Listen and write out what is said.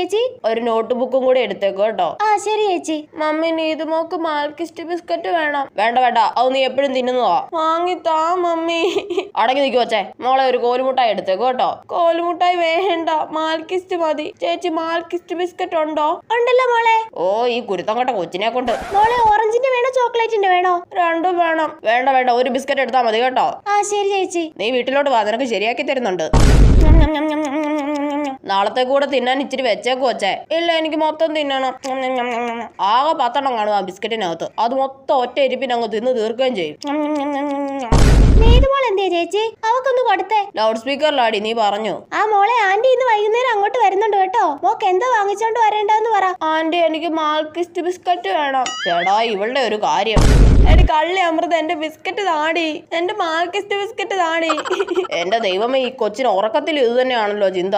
ചേച്ചി? ഒരു നോട്ട് ബുക്കും കൂടെ എടുത്തേക്കോ കേട്ടോ. ആ ശരി ചേച്ചി. Mummy Neethu mock Malkist biscuit വേണം. വേണ്ട വേണ്ട, അത് നീ എപ്പോഴും തിന്നുന്നതാ. വാങ്ങിത്താ മമ്മി. അടങ്ങി നിൽക്കു വച്ചേ. മോളെ ഒരു കോലുമുട്ടായി എടുത്തേക്കോ കേട്ടോ. കോലുമുട്ടായി വേണ്ട, മാൽക്കിസ്റ്റ് മതി. ചേച്ചി മാൽക്കിസ്റ്റ് ബിസ്ക്കറ്റ് ഉണ്ടോ? ഉണ്ടല്ലോ മോളെ. ഓ ഈ കുരുത്തം കെട്ട കൊച്ചിനെ കൊണ്ട്. മോളെ ഓറഞ്ചിന്റെ വേണോ ചോക്ലേറ്റിന്റെ വേണോ? രണ്ടും വേണം. വേണ്ട വേണ്ട, ഒരു ബിസ്ക്കറ്റ് എടുത്താൽ മതി കേട്ടോ. ആ ശരി ചേച്ചി. നീ വീട്ടിലോട്ട് വാ, നിനക്ക് ശരിയാക്കി തരുന്നുണ്ട്. നാളത്തെ കൂടെ തിന്നാൻ ഇച്ചിരി വെച്ചേക്ക് വച്ചേ. ഇല്ല എനിക്ക് മൊത്തം തിന്നണം. ആകെ 10 എണ്ണം കാണും ആ ബിസ്ക്കറ്റിനകത്ത്. അത് മൊത്തം ഒറ്റ ഇരിപ്പിന് അങ്ങ് തിന്ന് തീർക്കുകയും ചെയ്യും. നീതുമോൾ എന്തിയാ ചേച്ചി? അവക്കൊന്ന് കൊടുത്തേ. ലൗഡ് സ്പീക്കറിലാടി, നീ പറഞ്ഞു. ആ മോളെ, ആന്റി ഇന്ന് വൈകുന്നേരം അങ്ങോട്ട് വരുന്നുണ്ട് കേട്ടോ. മോക്ക് എന്താ വാങ്ങിച്ചോണ്ട് വരേണ്ടെന്ന് പറ. ആന്റി എനിക്ക് മാൽക്കിസ്റ്റ് ബിസ്ക്കറ്റ് വേണം. ചേടാ ഇവളുടെ ഒരു കാര്യം. എടി കള്ളി അമൃത, എന്റെ ബിസ്ക്കറ്റ് താടി, എന്റെ മാൽക്കിസ്റ്റ് ബിസ്ക്കറ്റ് താടി. എന്റെ ദൈവമേ, ഈ കൊച്ചിന് ഉറക്കത്തിൽ ഇത് തന്നെയാണല്ലോ ചിന്ത.